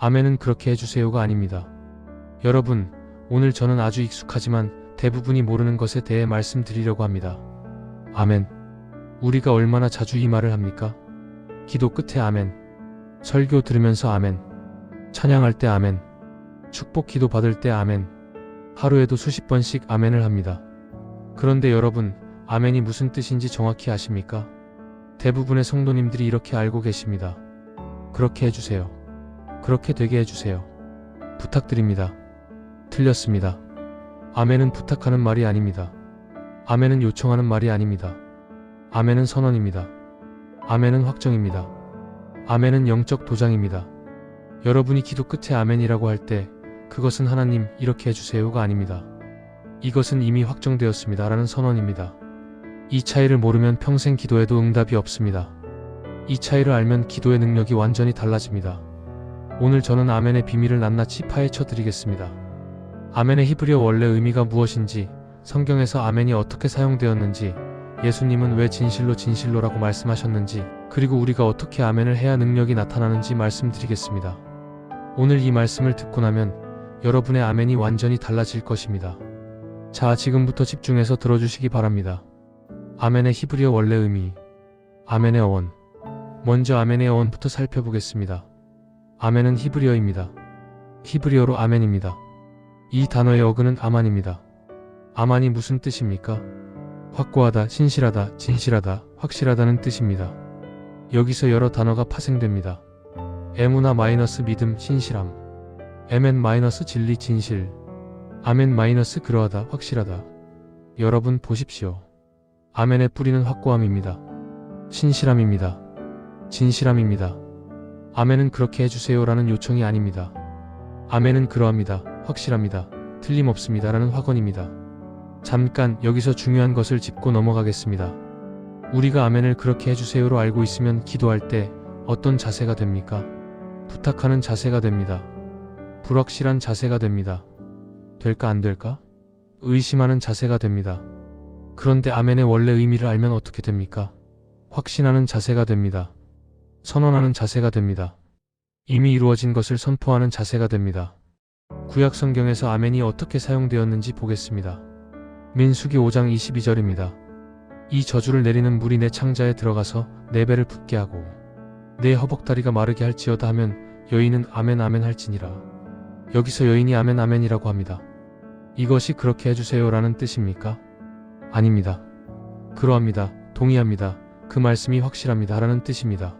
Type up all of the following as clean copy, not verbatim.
아멘은 그렇게 해주세요가 아닙니다. 여러분, 오늘 저는 아주 익숙하지만 대부분이 모르는 것에 대해 말씀드리려고 합니다. 아멘. 우리가 얼마나 자주 이 말을 합니까? 기도 끝에 아멘. 설교 들으면서 아멘. 찬양할 때 아멘. 축복 기도 받을 때 아멘. 하루에도 수십 번씩 아멘을 합니다. 그런데 여러분, 아멘이 무슨 뜻인지 정확히 아십니까? 대부분의 성도님들이 이렇게 알고 계십니다. 그렇게 해주세요. 그렇게 되게 해주세요. 부탁드립니다. 틀렸습니다. 아멘은 부탁하는 말이 아닙니다. 아멘은 요청하는 말이 아닙니다. 아멘은 선언입니다. 아멘은 확정입니다. 아멘은 영적 도장입니다. 여러분이 기도 끝에 아멘이라고 할 때 그것은 하나님 이렇게 해주세요가 아닙니다. 이것은 이미 확정되었습니다 라는 선언입니다. 이 차이를 모르면 평생 기도해도 응답이 없습니다. 이 차이를 알면 기도의 능력이 완전히 달라집니다. 오늘 저는 아멘의 비밀을 낱낱이 파헤쳐 드리겠습니다. 아멘의 히브리어 원래 의미가 무엇인지, 성경에서 아멘이 어떻게 사용되었는지, 예수님은 왜 진실로라고 말씀하셨는지, 그리고 우리가 어떻게 아멘을 해야 능력이 나타나는지 말씀드리겠습니다. 오늘 이 말씀을 듣고 나면 여러분의 아멘이 완전히 달라질 것입니다. 자, 지금부터 집중해서 들어주시기 바랍니다. 아멘의 히브리어 원래 의미, 아멘의 어원. 먼저 아멘의 어원부터 살펴보겠습니다. 아멘은 히브리어입니다. 히브리어로 아멘입니다. 이 단어의 어근은 아만입니다. 아만이 무슨 뜻입니까? 확고하다, 신실하다, 진실하다, 확실하다는 뜻입니다. 여기서 여러 단어가 파생됩니다. 에무나 마이너스 믿음, 신실함, 에멘 마이너스 진리, 진실, 아멘 마이너스 그러하다, 확실하다. 여러분 보십시오. 아멘의 뿌리는 확고함입니다. 신실함입니다. 진실함입니다. 아멘은 그렇게 해주세요라는 요청이 아닙니다. 아멘은 그러합니다, 확실합니다, 틀림없습니다 라는 확언입니다. 잠깐 여기서 중요한 것을 짚고 넘어가겠습니다. 우리가 아멘을 그렇게 해주세요로 알고 있으면 기도할 때 어떤 자세가 됩니까? 부탁하는 자세가 됩니다. 불확실한 자세가 됩니다. 될까 안 될까? 의심하는 자세가 됩니다. 그런데 아멘의 원래 의미를 알면 어떻게 됩니까? 확신하는 자세가 됩니다. 선언하는 자세가 됩니다. 이미 이루어진 것을 선포하는 자세가 됩니다. 구약 성경에서 아멘이 어떻게 사용되었는지 보겠습니다. 민수기 5장 22절입니다. 이 저주를 내리는 물이 내 창자에 들어가서 내 배를 붓게 하고 내 허벅다리가 마르게 할지어다 하면 여인은 아멘 아멘 할지니라. 여기서 여인이 아멘 아멘이라고 합니다. 이것이 그렇게 해주세요라는 뜻입니까? 아닙니다. 그러합니다. 동의합니다. 그 말씀이 확실합니다 라는 뜻입니다.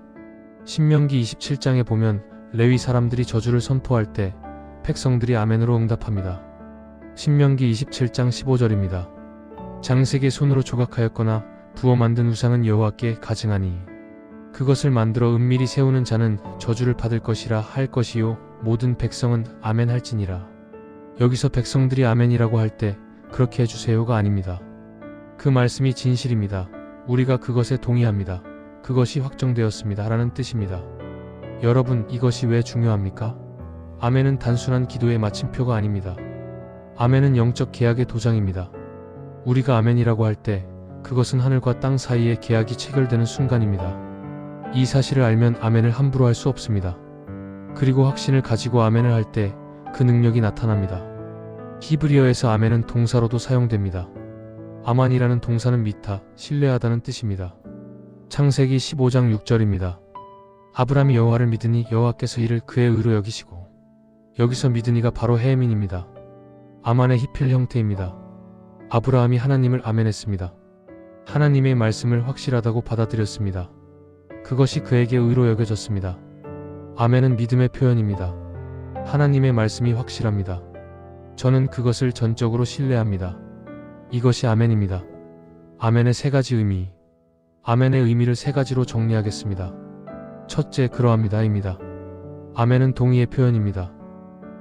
신명기 27장에 보면 레위 사람들이 저주를 선포할 때 백성들이 아멘으로 응답합니다. 신명기 27장 15절입니다. 장색의 손으로 조각하였거나 부어 만든 우상은 여호와께 가증하니 그것을 만들어 은밀히 세우는 자는 저주를 받을 것이라 할 것이요 모든 백성은 아멘 할지니라. 여기서 백성들이 아멘이라고 할 때 그렇게 해주세요가 아닙니다. 그 말씀이 진실입니다. 우리가 그것에 동의합니다. 그것이 확정되었습니다 라는 뜻입니다. 여러분, 이것이 왜 중요합니까? 아멘은 단순한 기도의 마침표가 아닙니다. 아멘은 영적 계약의 도장입니다. 우리가 아멘이라고 할 때 그것은 하늘과 땅 사이에 계약이 체결되는 순간입니다. 이 사실을 알면 아멘을 함부로 할 수 없습니다. 그리고 확신을 가지고 아멘을 할 때 그 능력이 나타납니다. 히브리어에서 아멘은 동사로도 사용됩니다. 아만이라는 동사는 믿다, 신뢰하다는 뜻입니다. 창세기 15장 6절입니다. 아브람이 여호와를 믿으니 여호와께서 이를 그의 의로 여기시고, 여기서 믿으니가 바로 해민입니다. 아만의 히필 형태입니다. 아브라함이 하나님을 아멘했습니다. 하나님의 말씀을 확실하다고 받아들였습니다. 그것이 그에게 의로 여겨졌습니다. 아멘은 믿음의 표현입니다. 하나님의 말씀이 확실합니다. 저는 그것을 전적으로 신뢰합니다. 이것이 아멘입니다. 아멘의 세 가지 의미. 아멘의 의미를 세 가지로 정리하겠습니다. 첫째, 그러합니다입니다. 아멘은 동의의 표현입니다.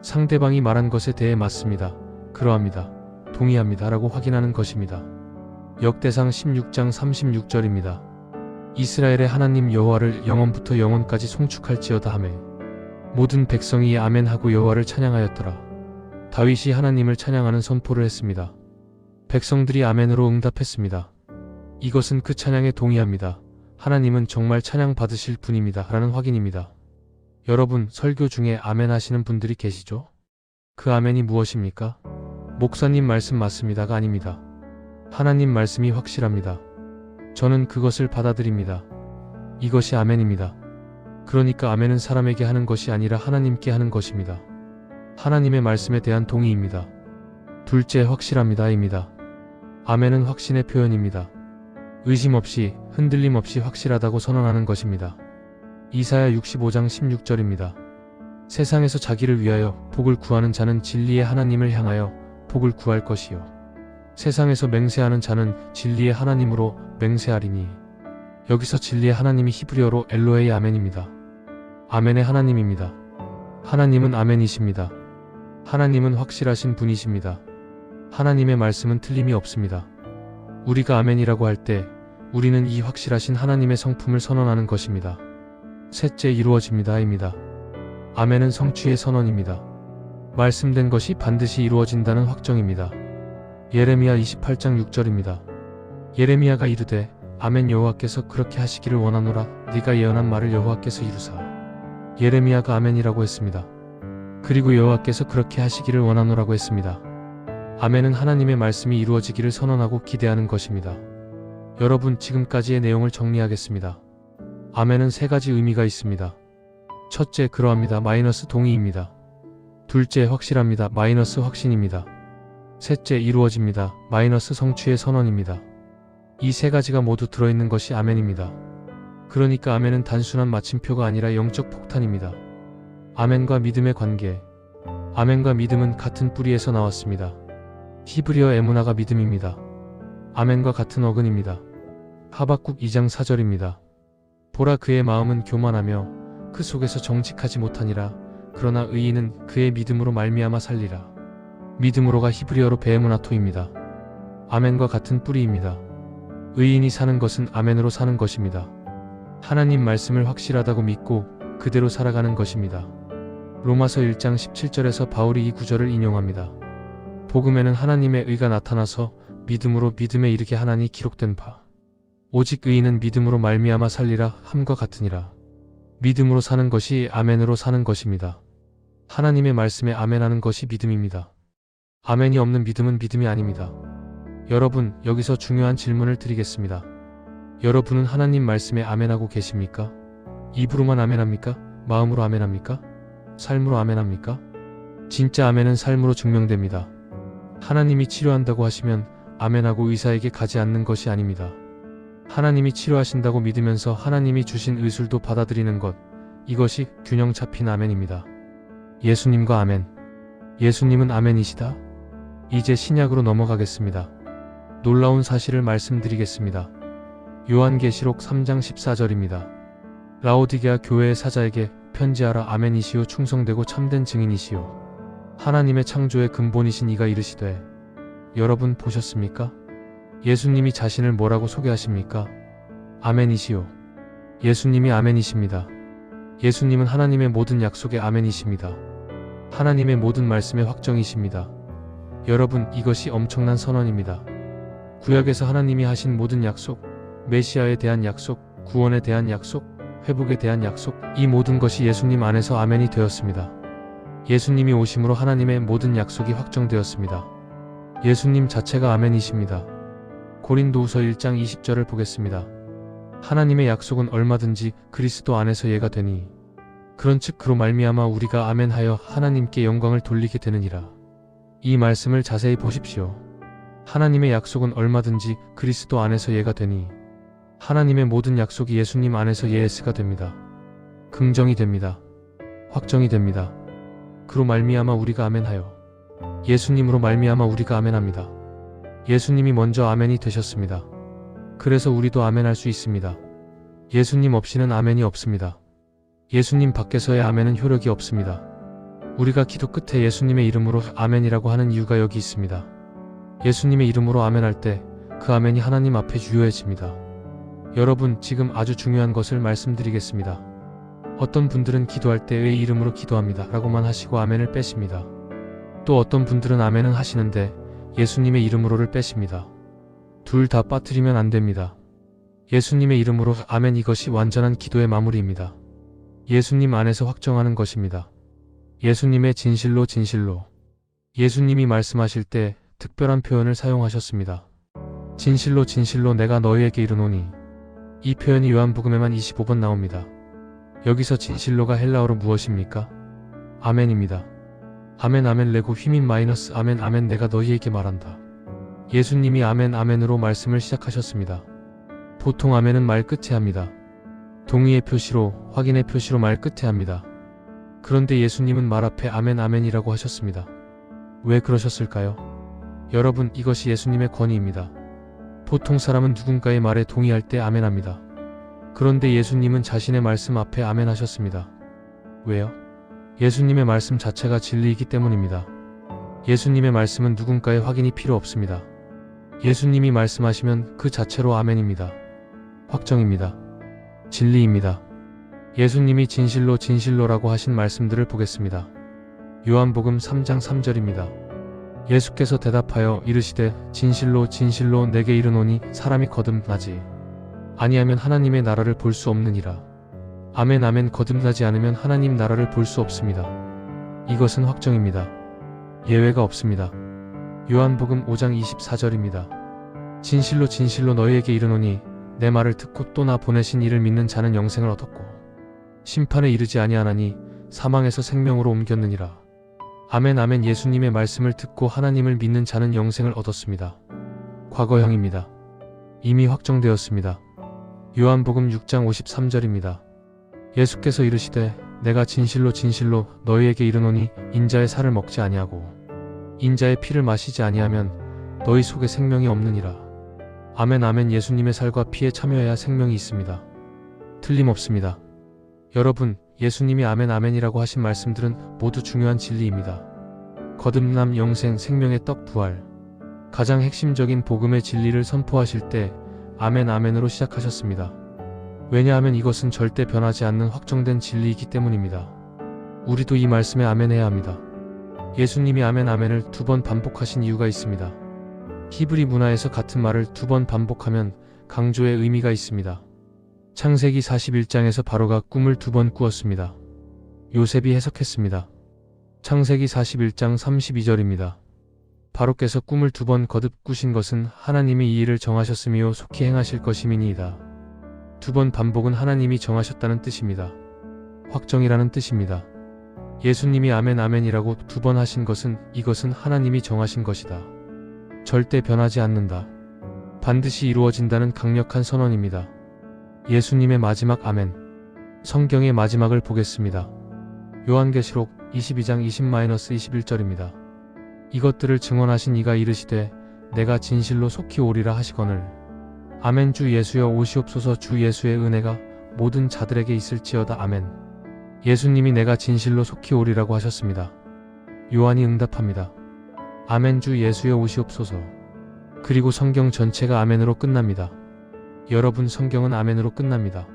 상대방이 말한 것에 대해 맞습니다. 그러합니다. 동의합니다 라고 확인하는 것입니다. 역대상 16장 36절입니다. 이스라엘의 하나님 여호와를 영원부터 영원까지 송축할지어다 하매 모든 백성이 아멘하고 여호와를 찬양하였더라. 다윗이 하나님을 찬양하는 선포를 했습니다. 백성들이 아멘으로 응답했습니다. 이것은 그 찬양에 동의합니다. 하나님은 정말 찬양 받으실 분입니다 라는 확인입니다. 여러분, 설교 중에 아멘 하시는 분들이 계시죠? 그 아멘이 무엇입니까? 목사님 말씀 맞습니다가 아닙니다. 하나님 말씀이 확실합니다. 저는 그것을 받아들입니다. 이것이 아멘입니다. 그러니까 아멘은 사람에게 하는 것이 아니라 하나님께 하는 것입니다. 하나님의 말씀에 대한 동의입니다. 둘째, 확실합니다입니다. 아멘은 확신의 표현입니다. 의심 없이, 흔들림 없이 확실하다고 선언하는 것입니다. 이사야 65장 16절입니다. 세상에서 자기를 위하여 복을 구하는 자는 진리의 하나님을 향하여 복을 구할 것이요. 세상에서 맹세하는 자는 진리의 하나님으로 맹세하리니. 여기서 진리의 하나님이 히브리어로 엘로헤이 아멘입니다. 아멘의 하나님입니다. 하나님은 아멘이십니다. 하나님은 확실하신 분이십니다. 하나님의 말씀은 틀림이 없습니다. 우리가 아멘이라고 할 때 우리는 이 확실하신 하나님의 성품을 선언하는 것입니다. 셋째, 이루어집니다입니다. 아멘은 성취의 선언입니다. 말씀된 것이 반드시 이루어진다는 확정입니다. 예레미야 28장 6절입니다. 예레미야가 이르되 아멘, 여호와께서 그렇게 하시기를 원하노라. 네가 예언한 말을 여호와께서 이루사. 예레미야가 아멘이라고 했습니다. 그리고 여호와께서 그렇게 하시기를 원하노라고 했습니다. 아멘은 하나님의 말씀이 이루어지기를 선언하고 기대하는 것입니다. 여러분, 지금까지의 내용을 정리하겠습니다. 아멘은 세 가지 의미가 있습니다. 첫째, 그러합니다. 마이너스 동의입니다. 둘째, 확실합니다. 마이너스 확신입니다. 셋째, 이루어집니다. 마이너스 성취의 선언입니다. 이 세 가지가 모두 들어있는 것이 아멘입니다. 그러니까 아멘은 단순한 마침표가 아니라 영적 폭탄입니다. 아멘과 믿음의 관계. 아멘과 믿음은 같은 뿌리에서 나왔습니다. 히브리어 에무나가 믿음입니다. 아멘과 같은 어근입니다. 하박국 2장 4절입니다. 보라, 그의 마음은 교만하며 그 속에서 정직하지 못하니라. 그러나 의인은 그의 믿음으로 말미암아 살리라. 믿음으로가 히브리어로 베에무나토입니다. 아멘과 같은 뿌리입니다. 의인이 사는 것은 아멘으로 사는 것입니다. 하나님 말씀을 확실하다고 믿고 그대로 살아가는 것입니다. 로마서 1장 17절에서 바울이 이 구절을 인용합니다. 복음에는 하나님의 의가 나타나서 믿음으로 믿음에 이르게 하나니 기록된 바. 오직 의인은 믿음으로 말미암아 살리라 함과 같으니라. 믿음으로 사는 것이 아멘으로 사는 것입니다. 하나님의 말씀에 아멘하는 것이 믿음입니다. 아멘이 없는 믿음은 믿음이 아닙니다. 여러분, 여기서 중요한 질문을 드리겠습니다. 여러분은 하나님 말씀에 아멘하고 계십니까? 입으로만 아멘합니까? 마음으로 아멘합니까? 삶으로 아멘합니까? 진짜 아멘은 삶으로 증명됩니다. 하나님이 치료한다고 하시면 아멘하고 의사에게 가지 않는 것이 아닙니다. 하나님이 치료하신다고 믿으면서 하나님이 주신 의술도 받아들이는 것, 이것이 균형 잡힌 아멘입니다. 예수님과 아멘. 예수님은 아멘이시다. 이제 신약으로 넘어가겠습니다. 놀라운 사실을 말씀드리겠습니다. 요한계시록 3장 14절입니다. 라오디게아 교회의 사자에게 편지하라. 아멘이시오, 충성되고 참된 증인이시오, 하나님의 창조의 근본이신 이가 이르시되. 여러분 보셨습니까? 예수님이 자신을 뭐라고 소개하십니까? 아멘이시오. 예수님이 아멘이십니다. 예수님은 하나님의 모든 약속의 아멘이십니다. 하나님의 모든 말씀의 확정이십니다. 여러분, 이것이 엄청난 선언입니다. 구약에서 하나님이 하신 모든 약속, 메시아에 대한 약속, 구원에 대한 약속, 회복에 대한 약속, 이 모든 것이 예수님 안에서 아멘이 되었습니다. 예수님이 오심으로 하나님의 모든 약속이 확정되었습니다. 예수님 자체가 아멘이십니다. 고린도후서 1장 20절을 보겠습니다. 하나님의 약속은 얼마든지 그리스도 안에서 예가 되니 그런즉 그로 말미암아 우리가 아멘하여 하나님께 영광을 돌리게 되느니라. 이 말씀을 자세히 보십시오. 하나님의 약속은 얼마든지 그리스도 안에서 예가 되니 하나님의 모든 약속이 예수님 안에서 예스가 됩니다. 긍정이 됩니다. 확정이 됩니다. 그로 말미암아 우리가 아멘하여 예수님으로 말미암아 우리가 아멘합니다. 예수님이 먼저 아멘이 되셨습니다. 그래서 우리도 아멘할 수 있습니다. 예수님 없이는 아멘이 없습니다. 예수님 밖에서의 아멘은 효력이 없습니다. 우리가 기도 끝에 예수님의 이름으로 아멘이라고 하는 이유가 여기 있습니다. 예수님의 이름으로 아멘할 때 그 아멘이 하나님 앞에 유효해집니다. 여러분, 지금 아주 중요한 것을 말씀드리겠습니다. 어떤 분들은 기도할 때 의 이름으로 기도합니다 라고만 하시고 아멘을 빼십니다. 또 어떤 분들은 아멘은 하시는데 예수님의 이름으로를 빼십니다. 둘 다 빠뜨리면 안 됩니다. 예수님의 이름으로 아멘, 이것이 완전한 기도의 마무리입니다. 예수님 안에서 확정하는 것입니다. 예수님의 진실로 진실로. 예수님이 말씀하실 때 특별한 표현을 사용하셨습니다. 진실로 진실로 내가 너희에게 이르노니. 이 표현이 요한복음에만 25번 나옵니다. 여기서 진실로가 헬라어로 무엇입니까? 아멘입니다. 아멘 아멘 레고 휘민 마이너스 아멘 아멘 내가 너희에게 말한다. 예수님이 아멘 아멘으로 말씀을 시작하셨습니다. 보통 아멘은 말 끝에 합니다. 동의의 표시로, 확인의 표시로 말 끝에 합니다. 그런데 예수님은 말 앞에 아멘 아멘이라고 하셨습니다. 왜 그러셨을까요? 여러분, 이것이 예수님의 권위입니다. 보통 사람은 누군가의 말에 동의할 때 아멘 합니다. 그런데 예수님은 자신의 말씀 앞에 아멘 하셨습니다. 왜요? 예수님의 말씀 자체가 진리이기 때문입니다. 예수님의 말씀은 누군가의 확인이 필요 없습니다. 예수님이 말씀하시면 그 자체로 아멘입니다. 확정입니다. 진리입니다. 예수님이 진실로 진실로라고 하신 말씀들을 보겠습니다. 요한복음 3장 3절입니다. 예수께서 대답하여 이르시되 진실로 진실로 내게 이르노니 사람이 거듭나지 아니하면 하나님의 나라를 볼 수 없느니라. 아멘 아멘. 거듭나지 않으면 하나님 나라를 볼 수 없습니다. 이것은 확정입니다. 예외가 없습니다. 요한복음 5장 24절입니다. 진실로 진실로 너희에게 이르노니 내 말을 듣고 또 나 보내신 이를 믿는 자는 영생을 얻었고 심판에 이르지 아니하나니 사망에서 생명으로 옮겼느니라. 아멘 아멘. 예수님의 말씀을 듣고 하나님을 믿는 자는 영생을 얻었습니다. 과거형입니다. 이미 확정되었습니다. 요한복음 6장 53절입니다. 예수께서 이르시되 내가 진실로 진실로 너희에게 이르노니 인자의 살을 먹지 아니하고 인자의 피를 마시지 아니하면 너희 속에 생명이 없느니라. 아멘 아멘. 예수님의 살과 피에 참여해야 생명이 있습니다. 틀림없습니다. 여러분, 예수님이 아멘 아멘이라고 하신 말씀들은 모두 중요한 진리입니다. 거듭남, 영생, 생명의 떡, 부활. 가장 핵심적인 복음의 진리를 선포하실 때 아멘 아멘으로 시작하셨습니다. 왜냐하면 이것은 절대 변하지 않는 확정된 진리이기 때문입니다. 우리도 이 말씀에 아멘해야 합니다. 예수님이 아멘 아멘을 2번 반복하신 이유가 있습니다. 히브리 문화에서 같은 말을 2번 반복하면 강조의 의미가 있습니다. 창세기 41장에서 바로가 꿈을 2번 꾸었습니다. 요셉이 해석했습니다. 창세기 41장 32절입니다. 바로께서 꿈을 2번 거듭 꾸신 것은 하나님이 이 일을 정하셨으며 속히 행하실 것임이니이다. 2번 반복은 하나님이 정하셨다는 뜻입니다. 확정이라는 뜻입니다. 예수님이 아멘 아멘이라고 2번 하신 것은 이것은 하나님이 정하신 것이다. 절대 변하지 않는다. 반드시 이루어진다는 강력한 선언입니다. 예수님의 마지막 아멘. 성경의 마지막을 보겠습니다. 요한계시록 22장 20-21절입니다. 이것들을 증언하신 이가 이르시되 내가 진실로 속히 오리라 하시거늘 아멘. 주 예수여 오시옵소서. 주 예수의 은혜가 모든 자들에게 있을지어다. 아멘. 예수님이 내가 진실로 속히 오리라고 하셨습니다. 요한이 응답합니다. 아멘. 주 예수여 오시옵소서. 그리고 성경 전체가 아멘으로 끝납니다. 여러분, 성경은 아멘으로 끝납니다.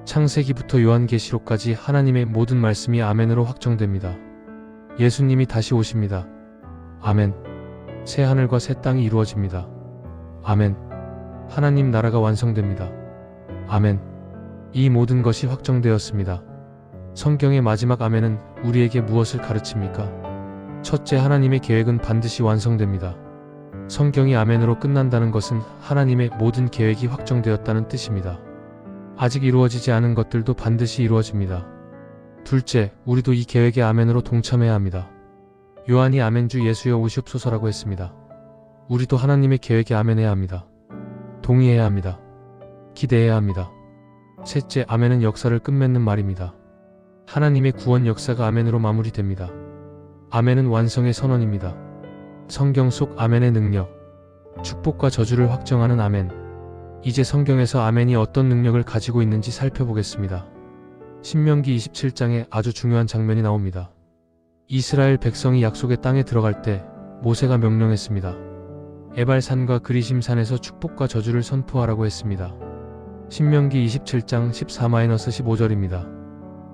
창세기부터 요한계시록까지 하나님의 모든 말씀이 아멘으로 확정됩니다. 예수님이 다시 오십니다. 아멘. 새 하늘과 새 땅이 이루어집니다. 아멘. 하나님 나라가 완성됩니다. 아멘. 이 모든 것이 확정되었습니다. 성경의 마지막 아멘은 우리에게 무엇을 가르칩니까? 첫째, 하나님의 계획은 반드시 완성됩니다. 성경이 아멘으로 끝난다는 것은 하나님의 모든 계획이 확정되었다는 뜻입니다. 아직 이루어지지 않은 것들도 반드시 이루어집니다. 둘째, 우리도 이 계획의 아멘으로 동참해야 합니다. 요한이 아멘. 주 예수여 오시옵소서라고 했습니다. 우리도 하나님의 계획에 아멘해야 합니다. 동의해야 합니다. 기대해야 합니다. 셋째, 아멘은 역사를 끝맺는 말입니다. 하나님의 구원 역사가 아멘으로 마무리됩니다. 아멘은 완성의 선언입니다. 성경 속 아멘의 능력, 축복과 저주를 확정하는 아멘. 이제 성경에서 아멘이 어떤 능력을 가지고 있는지 살펴보겠습니다. 신명기 27장에 아주 중요한 장면이 나옵니다. 이스라엘 백성이 약속의 땅에 들어갈 때 모세가 명령했습니다. 에발산과 그리심산에서 축복과 저주를 선포하라고 했습니다. 신명기 27장 14-15절입니다.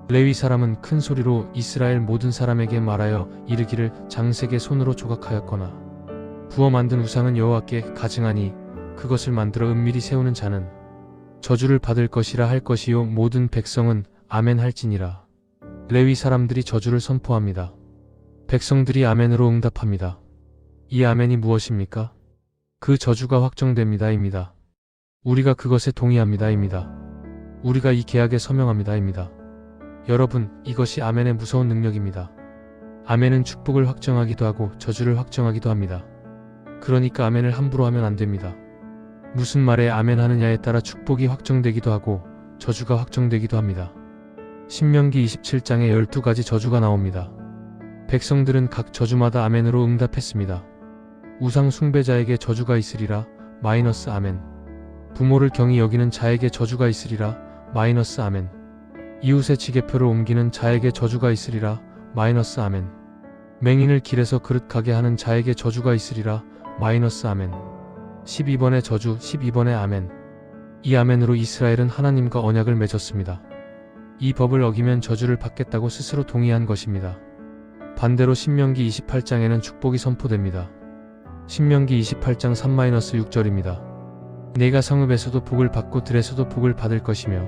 레위 사람은 큰 소리로 이스라엘 모든 사람에게 말하여 이르기를 장색의 손으로 조각하였거나 부어 만든 우상은 여호와께 가증하니 그것을 만들어 은밀히 세우는 자는 저주를 받을 것이라 할 것이요 모든 백성은 아멘 할지니라. 레위 사람들이 저주를 선포합니다. 백성들이 아멘으로 응답합니다. 이 아멘이 무엇입니까? 그 저주가 확정됩니다입니다. 우리가 그것에 동의합니다입니다. 우리가 이 계약에 서명합니다입니다. 여러분, 이것이 아멘의 무서운 능력입니다. 아멘은 축복을 확정하기도 하고 저주를 확정하기도 합니다. 그러니까 아멘을 함부로 하면 안 됩니다. 무슨 말에 아멘 하느냐에 따라 축복이 확정되기도 하고 저주가 확정되기도 합니다. 신명기 27장에 12가지 저주가 나옵니다. 백성들은 각 저주마다 아멘으로 응답했습니다. 우상 숭배자에게 저주가 있으리라, 마이너스 아멘. 부모를 경히 여기는 자에게 저주가 있으리라, 마이너스 아멘. 이웃의 지게표를 옮기는 자에게 저주가 있으리라, 마이너스 아멘. 맹인을 길에서 그릇 가게 하는 자에게 저주가 있으리라, 마이너스 아멘. 12번의 저주, 12번의 아멘. 이 아멘으로 이스라엘은 하나님과 언약을 맺었습니다. 이 법을 어기면 저주를 받겠다고 스스로 동의한 것입니다. 반대로 신명기 28장에는 축복이 선포됩니다. 신명기 28장 3-6절입니다. 내가 성읍에서도 복을 받고 들에서도 복을 받을 것이며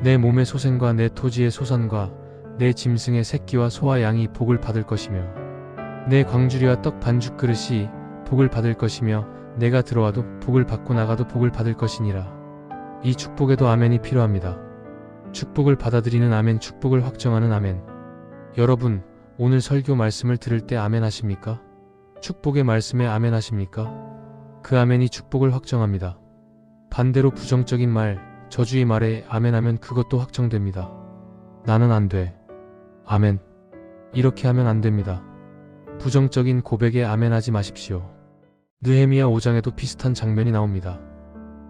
내 몸의 소생과 내 토지의 소산과 내 짐승의 새끼와 소와 양이 복을 받을 것이며 내 광주리와 떡 반죽 그릇이 복을 받을 것이며 내가 들어와도 복을 받고 나가도 복을 받을 것이니라. 이 축복에도 아멘이 필요합니다. 축복을 받아들이는 아멘, 축복을 확정하는 아멘. 여러분, 오늘 설교 말씀을 들을 때 아멘 하십니까? 축복의 말씀에 아멘 하십니까? 그 아멘이 축복을 확정합니다. 반대로 부정적인 말, 저주의 말에 아멘하면 그것도 확정됩니다. 나는 안 돼. 아멘. 이렇게 하면 안 됩니다. 부정적인 고백에 아멘하지 마십시오. 느헤미야 5장에도 비슷한 장면이 나옵니다.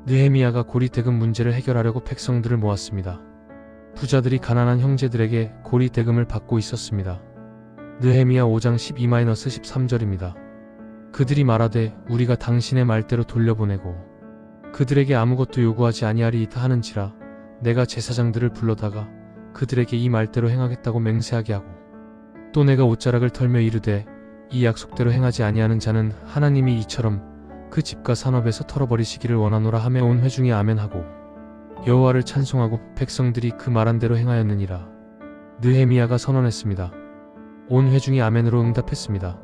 느헤미야가 고리 대금 문제를 해결하려고 백성들을 모았습니다. 부자들이 가난한 형제들에게 고리 대금을 받고 있었습니다. 느헤미야 5장 12-13절입니다. 그들이 말하되 우리가 당신의 말대로 돌려보내고 그들에게 아무것도 요구하지 아니하리이다 하는지라 내가 제사장들을 불러다가 그들에게 이 말대로 행하겠다고 맹세하게 하고 또 내가 옷자락을 털며 이르되 이 약속대로 행하지 아니하는 자는 하나님이 이처럼 그 집과 산업에서 털어버리시기를 원하노라 하며 온 회중이 아멘하고 여호와를 찬송하고 백성들이 그 말한 대로 행하였느니라. 느헤미야가 선언했습니다. 온 회중이 아멘으로 응답했습니다.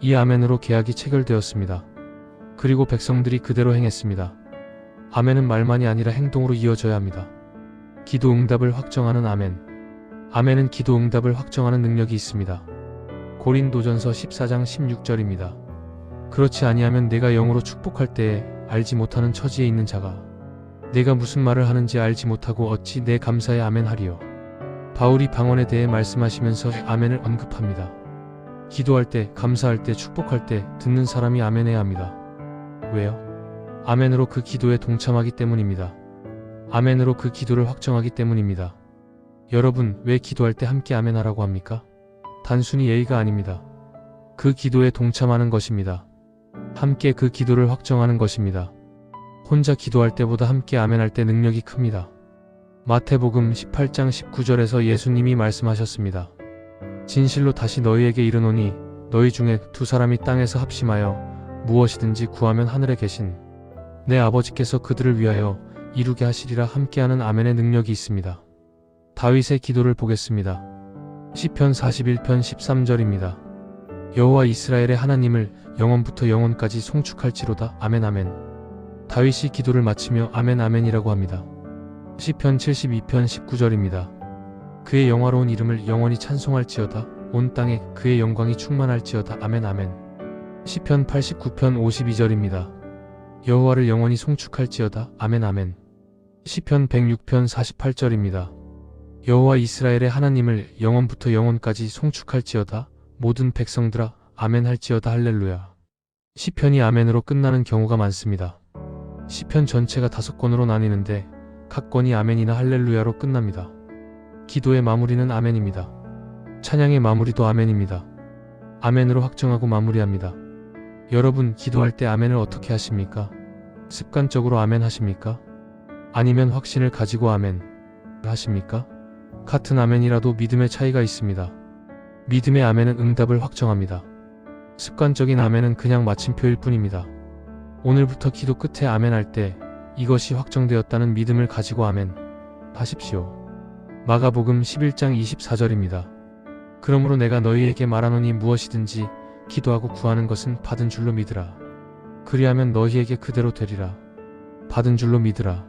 이 아멘으로 계약이 체결되었습니다. 그리고 백성들이 그대로 행했습니다. 아멘은 말만이 아니라 행동으로 이어져야 합니다. 기도 응답을 확정하는 아멘. 아멘은 기도 응답을 확정하는 능력이 있습니다. 고린도전서 14장 16절입니다. 그렇지 아니하면 내가 영으로 축복할 때에 알지 못하는 처지에 있는 자가 내가 무슨 말을 하는지 알지 못하고 어찌 내 감사에 아멘하리요. 바울이 방언에 대해 말씀하시면서 아멘을 언급합니다. 기도할 때, 감사할 때, 축복할 때 듣는 사람이 아멘해야 합니다. 왜요? 아멘으로 그 기도에 동참하기 때문입니다. 아멘으로 그 기도를 확정하기 때문입니다. 여러분, 왜 기도할 때 함께 아멘하라고 합니까? 단순히 예의가 아닙니다. 그 기도에 동참하는 것입니다. 함께 그 기도를 확정하는 것입니다. 혼자 기도할 때보다 함께 아멘할 때 능력이 큽니다. 마태복음 18장 19절에서 예수님이 말씀하셨습니다. 진실로 다시 너희에게 이르노니 너희 중에 두 사람이 땅에서 합심하여 무엇이든지 구하면 하늘에 계신 내 아버지께서 그들을 위하여 이루게 하시리라. 함께하는 아멘의 능력이 있습니다. 다윗의 기도를 보겠습니다. 시편 41편 13절입니다. 여호와 이스라엘의 하나님을 영원부터 영원까지 송축할지로다. 아멘 아멘. 다윗이 기도를 마치며 아멘 아멘이라고 합니다. 시편 72편 19절입니다. 그의 영화로운 이름을 영원히 찬송할지어다. 온 땅에 그의 영광이 충만할지어다. 아멘 아멘. 시편 89편 52절입니다. 여호와를 영원히 송축할지어다. 아멘 아멘. 시편 106편 48절입니다. 여호와 이스라엘의 하나님을 영원부터 영원까지 송축할지어다. 모든 백성들아 아멘 할지어다. 할렐루야. 시편이 아멘으로 끝나는 경우가 많습니다. 시편 전체가 5권으로 나뉘는데 각 권이 아멘이나 할렐루야로 끝납니다. 기도의 마무리는 아멘입니다. 찬양의 마무리도 아멘입니다. 아멘으로 확정하고 마무리합니다. 여러분, 기도할 때 아멘을 어떻게 하십니까? 습관적으로 아멘 하십니까? 아니면 확신을 가지고 아멘 하십니까? 같은 아멘이라도 믿음의 차이가 있습니다. 믿음의 아멘은 응답을 확정합니다. 습관적인 아멘은 그냥 마침표일 뿐입니다. 오늘부터 기도 끝에 아멘 할 때 이것이 확정되었다는 믿음을 가지고 아멘 하십시오. 마가복음 11장 24절입니다. 그러므로 내가 너희에게 말하노니 무엇이든지 기도하고 구하는 것은 받은 줄로 믿으라. 그리하면 너희에게 그대로 되리라. 받은 줄로 믿으라.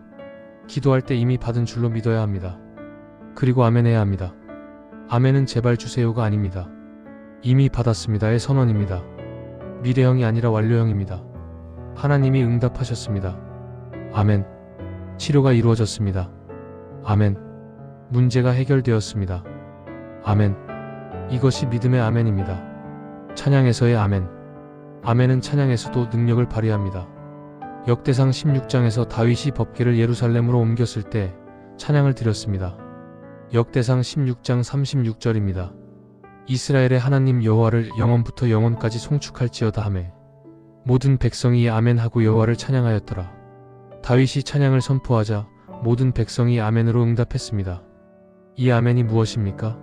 기도할 때 이미 받은 줄로 믿어야 합니다. 그리고 아멘해야 합니다. 아멘은 제발 주세요가 아닙니다. 이미 받았습니다의 선언입니다. 미래형이 아니라 완료형입니다. 하나님이 응답하셨습니다. 아멘. 치료가 이루어졌습니다. 아멘. 문제가 해결되었습니다. 아멘. 이것이 믿음의 아멘입니다. 찬양에서의 아멘. 아멘은 찬양에서도 능력을 발휘합니다. 역대상 16장에서 다윗이 법궤를 예루살렘으로 옮겼을 때 찬양을 드렸습니다. 역대상 16장 36절입니다. 이스라엘의 하나님 여호와를 영원부터 영원까지 송축할지어다 하매 모든 백성이 아멘하고 여호와를 찬양하였더라. 다윗이 찬양을 선포하자 모든 백성이 아멘으로 응답했습니다. 이 아멘이 무엇입니까?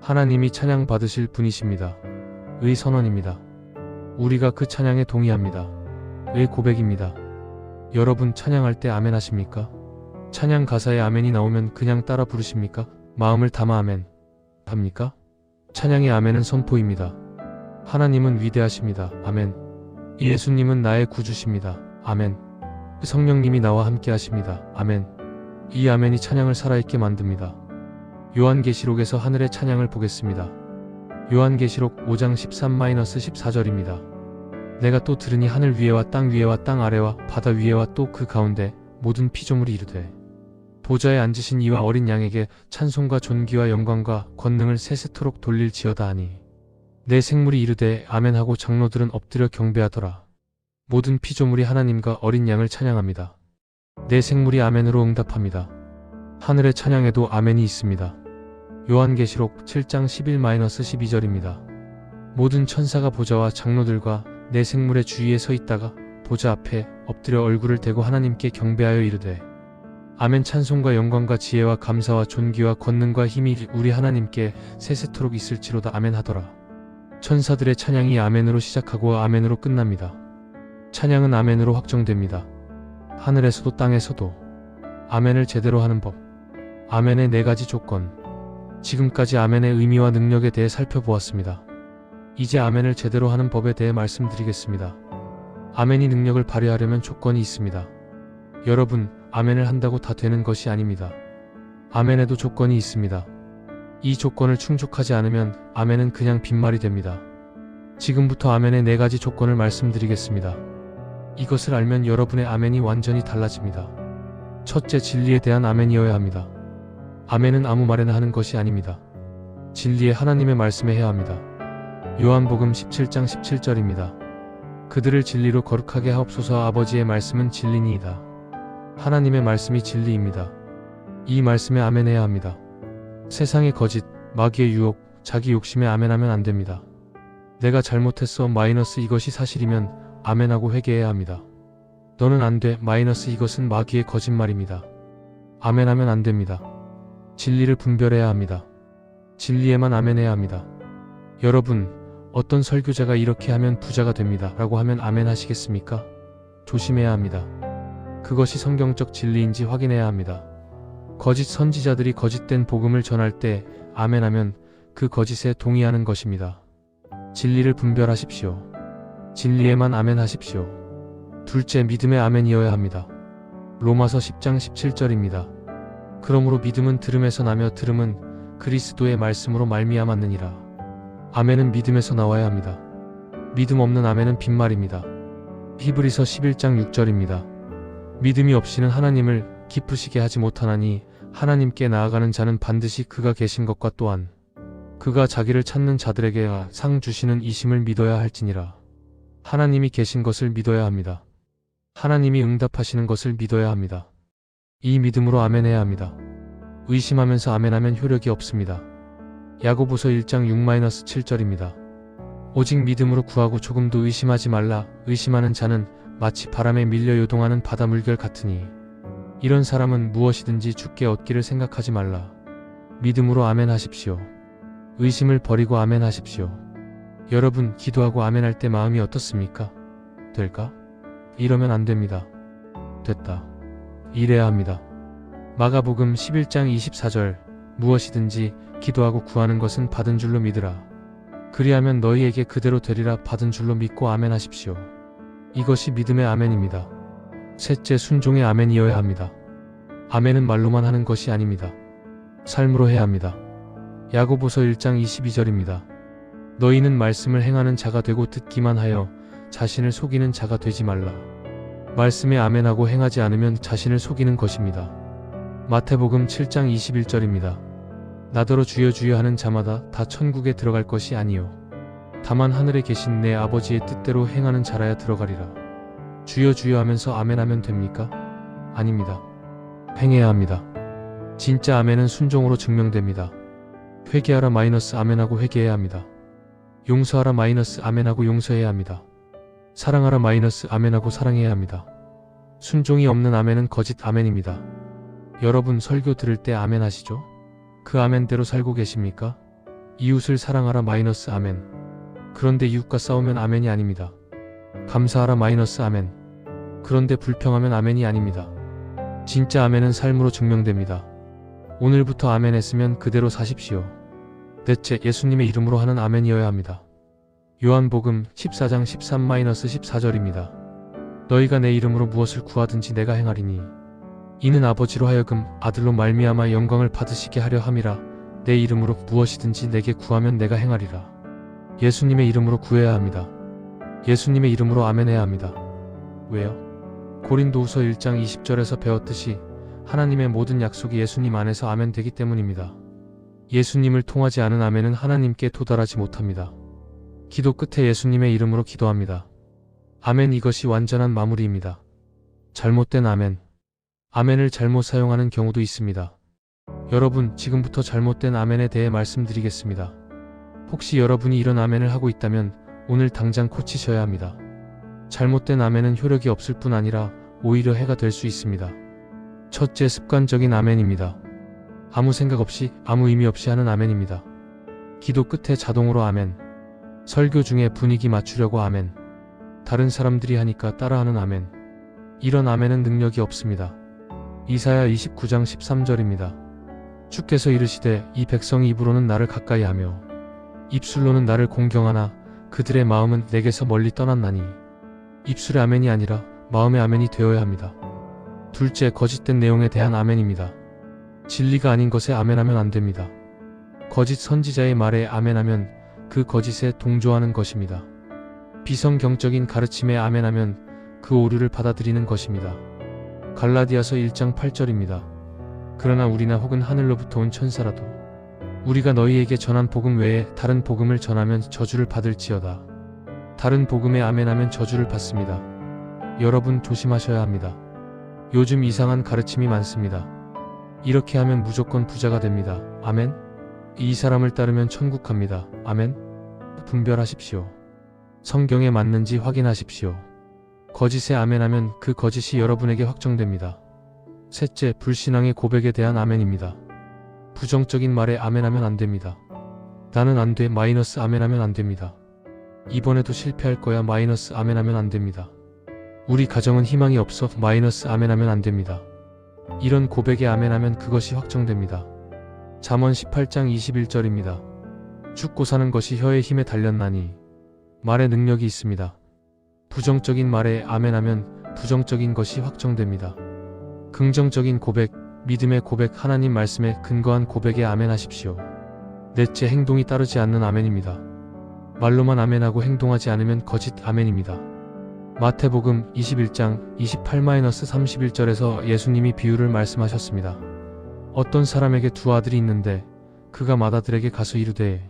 하나님이 찬양 받으실 분이십니다. 의 선언입니다. 우리가 그 찬양에 동의합니다. 의 고백입니다. 여러분 찬양할 때 아멘 하십니까? 찬양 가사에 아멘이 나오면 그냥 따라 부르십니까? 마음을 담아 아멘 합니까? 찬양의 아멘은 선포입니다. 하나님은 위대하십니다. 아멘. 예수님은 나의 구주십니다. 아멘. 성령님이 나와 함께 하십니다. 아멘. 이 아멘이 찬양을 살아있게 만듭니다. 요한계시록에서 하늘의 찬양을 보겠습니다. 요한계시록 5장 13-14절입니다. 내가 또 들으니 하늘 위에와 땅 위에와 땅 아래와 바다 위에와 또 그 가운데 모든 피조물이 이르되 보좌에 앉으신 이와 어린 양에게 찬송과 존귀와 영광과 권능을 세세토록 돌릴지어다 하니 내 생물이 이르되 아멘하고 장로들은 엎드려 경배하더라. 모든 피조물이 하나님과 어린 양을 찬양합니다. 내 생물이 아멘으로 응답합니다. 하늘의 찬양에도 아멘이 있습니다. 요한계시록 7장 11-12절입니다. 모든 천사가 보좌와 장로들과 내 생물의 주위에 서 있다가 보좌 앞에 엎드려 얼굴을 대고 하나님께 경배하여 이르되 아멘. 찬송과 영광과 지혜와 감사와 존귀와 권능과 힘이 우리 하나님께 세세토록 있을지로다. 아멘 하더라. 천사들의 찬양이 아멘으로 시작하고 아멘으로 끝납니다. 찬양은 아멘으로 확정됩니다. 하늘에서도 땅에서도 아멘을 제대로 하는 법. 아멘의 4가지 조건. 지금까지 아멘의 의미와 능력에 대해 살펴보았습니다. 이제 아멘을 제대로 하는 법에 대해 말씀드리겠습니다. 아멘이 능력을 발휘하려면 조건이 있습니다. 여러분, 아멘을 한다고 다 되는 것이 아닙니다. 아멘에도 조건이 있습니다. 이 조건을 충족하지 않으면 아멘은 그냥 빈말이 됩니다. 지금부터 아멘의 4가지 조건을 말씀드리겠습니다. 이것을 알면 여러분의 아멘이 완전히 달라집니다. 첫째, 진리에 대한 아멘이어야 합니다. 아멘은 아무 말에나 하는 것이 아닙니다. 진리의 하나님의 말씀에 해야 합니다. 요한복음 17장 17절입니다. 그들을 진리로 거룩하게 하옵소서. 아버지의 말씀은 진리니이다. 하나님의 말씀이 진리입니다. 이 말씀에 아멘해야 합니다. 세상의 거짓, 마귀의 유혹, 자기 욕심에 아멘하면 안 됩니다. 내가 잘못했어 마이너스 이것이 사실이면 아멘하고 회개해야 합니다. 너는 안 돼 마이너스 이것은 마귀의 거짓말입니다. 아멘하면 안 됩니다. 진리를 분별해야 합니다. 진리에만 아멘해야 합니다. 여러분, 어떤 설교자가 이렇게 하면 부자가 됩니다 라고 하면 아멘 하시겠습니까? 조심해야 합니다. 그것이 성경적 진리인지 확인해야 합니다. 거짓 선지자들이 거짓된 복음을 전할 때 아멘하면 그 거짓에 동의하는 것입니다. 진리를 분별하십시오. 진리에만 아멘하십시오. 둘째, 믿음의 아멘이어야 합니다. 로마서 10장 17절입니다. 그러므로 믿음은 들음에서 나며 들음은 그리스도의 말씀으로 말미암았느니라. 아멘은 믿음에서 나와야 합니다. 믿음 없는 아멘은 빈말입니다. 히브리서 11장 6절입니다. 믿음이 없이는 하나님을 기쁘시게 하지 못하나니 하나님께 나아가는 자는 반드시 그가 계신 것과 또한 그가 자기를 찾는 자들에게 상 주시는 이심을 믿어야 할지니라. 하나님이 계신 것을 믿어야 합니다. 하나님이 응답하시는 것을 믿어야 합니다. 이 믿음으로 아멘해야 합니다. 의심하면서 아멘하면 효력이 없습니다. 야고보서 1장 6-7절입니다. 오직 믿음으로 구하고 조금도 의심하지 말라. 의심하는 자는 마치 바람에 밀려 요동하는 바다 물결 같으니 이런 사람은 무엇이든지 주께 얻기를 생각하지 말라. 믿음으로 아멘하십시오. 의심을 버리고 아멘하십시오. 여러분, 기도하고 아멘할 때 마음이 어떻습니까? 될까? 이러면 안 됩니다. 됐다. 이래야 합니다. 마가복음 11장 24절 무엇이든지 기도하고 구하는 것은 받은 줄로 믿으라. 그리하면 너희에게 그대로 되리라. 받은 줄로 믿고 아멘 하십시오. 이것이 믿음의 아멘입니다. 셋째, 순종의 아멘이어야 합니다. 아멘은 말로만 하는 것이 아닙니다. 삶으로 해야 합니다. 야고보서 1장 22절입니다. 너희는 말씀을 행하는 자가 되고 듣기만 하여 자신을 속이는 자가 되지 말라. 말씀에 아멘하고 행하지 않으면 자신을 속이는 것입니다. 마태복음 7장 21절입니다. 나더러 주여 주여 하는 자마다 다 천국에 들어갈 것이 아니요 다만 하늘에 계신 내 아버지의 뜻대로 행하는 자라야 들어가리라. 주여 주여 하면서 아멘하면 됩니까? 아닙니다. 행해야 합니다. 진짜 아멘은 순종으로 증명됩니다. 회개하라 마이너스 아멘하고 회개해야 합니다. 용서하라 마이너스 아멘하고 용서해야 합니다. 사랑하라 마이너스 아멘하고 사랑해야 합니다. 순종이 없는 아멘은 거짓 아멘입니다. 여러분 설교 들을 때 아멘 하시죠? 그 아멘대로 살고 계십니까? 이웃을 사랑하라 마이너스 아멘. 그런데 이웃과 싸우면 아멘이 아닙니다. 감사하라 마이너스 아멘. 그런데 불평하면 아멘이 아닙니다. 진짜 아멘은 삶으로 증명됩니다. 오늘부터 아멘 했으면 그대로 사십시오. 넷째, 예수님의 이름으로 하는 아멘이어야 합니다. 요한복음 14장 13-14절입니다. 너희가 내 이름으로 무엇을 구하든지 내가 행하리니 이는 아버지로 하여금 아들로 말미암아 영광을 받으시게 하려 함이라. 내 이름으로 무엇이든지 내게 구하면 내가 행하리라. 예수님의 이름으로 구해야 합니다. 예수님의 이름으로 아멘해야 합니다. 왜요? 고린도후서 1장 20절에서 배웠듯이 하나님의 모든 약속이 예수님 안에서 아멘 되기 때문입니다. 예수님을 통하지 않은 아멘은 하나님께 도달하지 못합니다. 기도 끝에 예수님의 이름으로 기도합니다. 아멘, 이것이 완전한 마무리입니다. 잘못된 아멘. 아멘을 잘못 사용하는 경우도 있습니다. 여러분, 지금부터 잘못된 아멘에 대해 말씀드리겠습니다. 혹시 여러분이 이런 아멘을 하고 있다면 오늘 당장 고치셔야 합니다. 잘못된 아멘은 효력이 없을 뿐 아니라 오히려 해가 될 수 있습니다. 첫째, 습관적인 아멘입니다. 아무 생각 없이 아무 의미 없이 하는 아멘입니다. 기도 끝에 자동으로 아멘. 설교 중에 분위기 맞추려고 아멘. 다른 사람들이 하니까 따라하는 아멘. 이런 아멘은 능력이 없습니다. 이사야 29장 13절입니다. 주께서 이르시되 이 백성이 입으로는 나를 가까이 하며 입술로는 나를 공경하나 그들의 마음은 내게서 멀리 떠났나니. 입술의 아멘이 아니라 마음의 아멘이 되어야 합니다. 둘째, 거짓된 내용에 대한 아멘입니다. 진리가 아닌 것에 아멘하면 안 됩니다. 거짓 선지자의 말에 아멘하면 그 거짓에 동조하는 것입니다. 비성경적인 가르침에 아멘하면 그 오류를 받아들이는 것입니다. 갈라디아서 1장 8절입니다. 그러나 우리나 혹은 하늘로부터 온 천사라도 우리가 너희에게 전한 복음 외에 다른 복음을 전하면 저주를 받을지어다. 다른 복음에 아멘하면 저주를 받습니다. 여러분 조심하셔야 합니다. 요즘 이상한 가르침이 많습니다. 이렇게 하면 무조건 부자가 됩니다. 아멘? 이 사람을 따르면 천국 갑니다. 아멘? 분별하십시오. 성경에 맞는지 확인하십시오. 거짓에 아멘하면 그 거짓이 여러분에게 확정됩니다. 셋째, 불신앙의 고백에 대한 아멘입니다. 부정적인 말에 아멘하면 안 됩니다. 나는 안 돼 마이너스 아멘하면 안 됩니다. 이번에도 실패할 거야 마이너스 아멘하면 안 됩니다. 우리 가정은 희망이 없어 마이너스 아멘하면 안 됩니다. 이런 고백에 아멘하면 그것이 확정됩니다. 잠언 18장 21절입니다. 죽고 사는 것이 혀의 힘에 달렸나니 말에 능력이 있습니다. 부정적인 말에 아멘하면 부정적인 것이 확정됩니다. 긍정적인 고백, 믿음의 고백, 하나님 말씀에 근거한 고백에 아멘하십시오. 넷째, 행동이 따르지 않는 아멘입니다. 말로만 아멘하고 행동하지 않으면 거짓 아멘입니다. 마태복음 21장 28-31절에서 예수님이 비유를 말씀하셨습니다. 어떤 사람에게 두 아들이 있는데 그가 맏아들에게 가서 이르되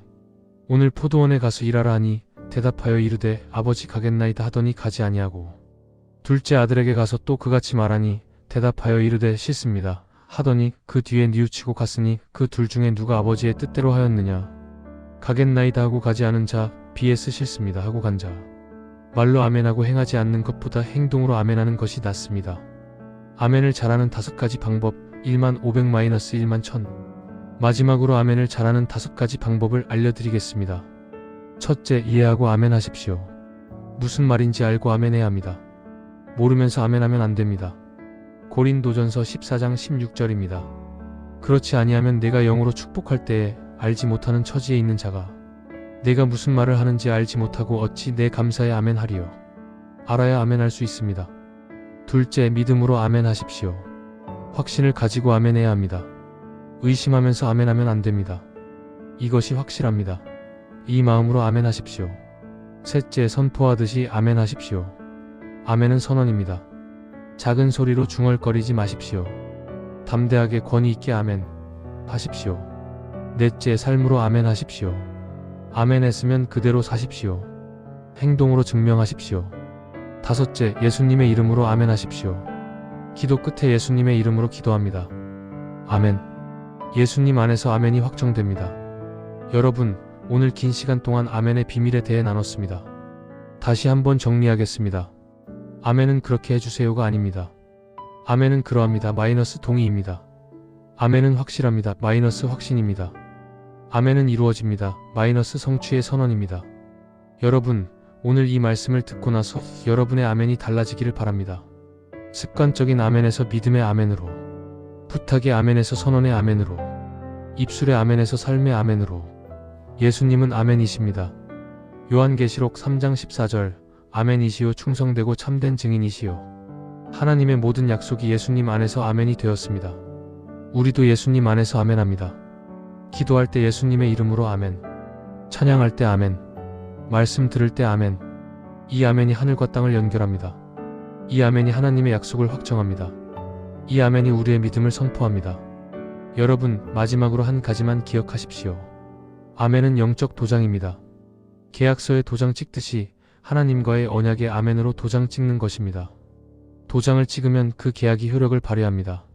오늘 포도원에 가서 일하라 하니 대답하여 이르되 아버지 가겠나이다 하더니 가지 아니하고 둘째 아들에게 가서 또 그같이 말하니 대답하여 이르되 싫습니다 하더니 그 뒤에 뉘우치고 갔으니 그 둘 중에 누가 아버지의 뜻대로 하였느냐. 가겠나이다 하고 가지 않은 자 vs 싫습니다 하고 간 자. 말로 아멘하고 행하지 않는 것보다 행동으로 아멘하는 것이 낫습니다. 아멘을 잘하는 5가지 방법 1,500-1,1000. 마지막으로 아멘을 잘하는 5가지 방법을 알려드리겠습니다. 첫째, 이해하고 아멘하십시오. 무슨 말인지 알고 아멘해야 합니다. 모르면서 아멘하면 안 됩니다. 고린도전서 14장 16절입니다. 그렇지 아니하면 내가 영으로 축복할 때에 알지 못하는 처지에 있는 자가 내가 무슨 말을 하는지 알지 못하고 어찌 내 감사에 아멘 하리요. 알아야 아멘 할 수 있습니다. 둘째, 믿음으로 아멘 하십시오. 확신을 가지고 아멘 해야 합니다. 의심하면서 아멘 하면 안 됩니다. 이것이 확실합니다. 이 마음으로 아멘 하십시오. 셋째, 선포하듯이 아멘 하십시오. 아멘은 선언입니다. 작은 소리로 중얼거리지 마십시오. 담대하게 권위 있게 아멘 하십시오. 넷째, 삶으로 아멘 하십시오. 아멘 했으면 그대로 사십시오. 행동으로 증명하십시오. 다섯째, 예수님의 이름으로 아멘 하십시오. 기도 끝에 예수님의 이름으로 기도합니다. 아멘. 예수님 안에서 아멘이 확정됩니다. 여러분, 오늘 긴 시간 동안 아멘의 비밀에 대해 나눴습니다. 다시 한번 정리하겠습니다. 아멘은 그렇게 해주세요가 아닙니다. 아멘은 그러합니다. 마이너스 동의입니다. 아멘은 확실합니다. 마이너스 확신입니다. 아멘은 이루어집니다. 마이너스 성취의 선언입니다. 여러분, 오늘 이 말씀을 듣고 나서 여러분의 아멘이 달라지기를 바랍니다. 습관적인 아멘에서 믿음의 아멘으로, 부탁의 아멘에서 선언의 아멘으로, 입술의 아멘에서 삶의 아멘으로. 예수님은 아멘이십니다. 요한계시록 3장 14절, 아멘이시요 충성되고 참된 증인이시요. 하나님의 모든 약속이 예수님 안에서 아멘이 되었습니다. 우리도 예수님 안에서 아멘합니다. 기도할 때 예수님의 이름으로 아멘, 찬양할 때 아멘, 말씀 들을 때 아멘. 이 아멘이 하늘과 땅을 연결합니다. 이 아멘이 하나님의 약속을 확정합니다. 이 아멘이 우리의 믿음을 선포합니다. 여러분, 마지막으로 한 가지만 기억하십시오. 아멘은 영적 도장입니다. 계약서에 도장 찍듯이 하나님과의 언약의 아멘으로 도장 찍는 것입니다. 도장을 찍으면 그 계약이 효력을 발휘합니다.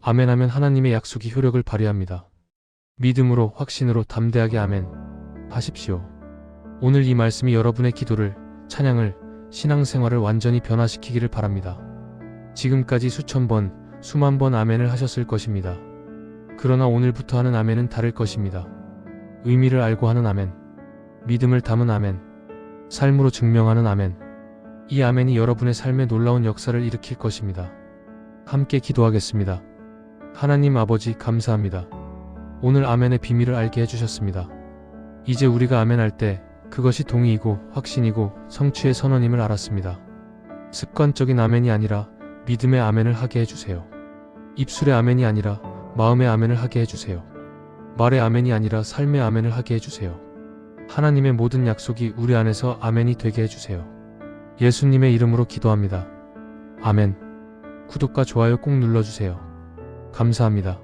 아멘하면 하나님의 약속이 효력을 발휘합니다. 믿음으로, 확신으로 담대하게 아멘 하십시오. 오늘 이 말씀이 여러분의 기도를, 찬양을, 신앙생활을 완전히 변화시키기를 바랍니다. 지금까지 수천 번, 수만 번 아멘을 하셨을 것입니다. 그러나 오늘부터 하는 아멘은 다를 것입니다. 의미를 알고 하는 아멘, 믿음을 담은 아멘, 삶으로 증명하는 아멘. 이 아멘이 여러분의 삶에 놀라운 역사를 일으킬 것입니다. 함께 기도하겠습니다. 하나님 아버지, 감사합니다. 오늘 아멘의 비밀을 알게 해주셨습니다. 이제 우리가 아멘할 때 그것이 동의이고 확신이고 성취의 선언임을 알았습니다. 습관적인 아멘이 아니라 믿음의 아멘을 하게 해주세요. 입술의 아멘이 아니라 마음의 아멘을 하게 해주세요. 말의 아멘이 아니라 삶의 아멘을 하게 해주세요. 하나님의 모든 약속이 우리 안에서 아멘이 되게 해주세요. 예수님의 이름으로 기도합니다. 아멘. 구독과 좋아요 꼭 눌러주세요. 감사합니다.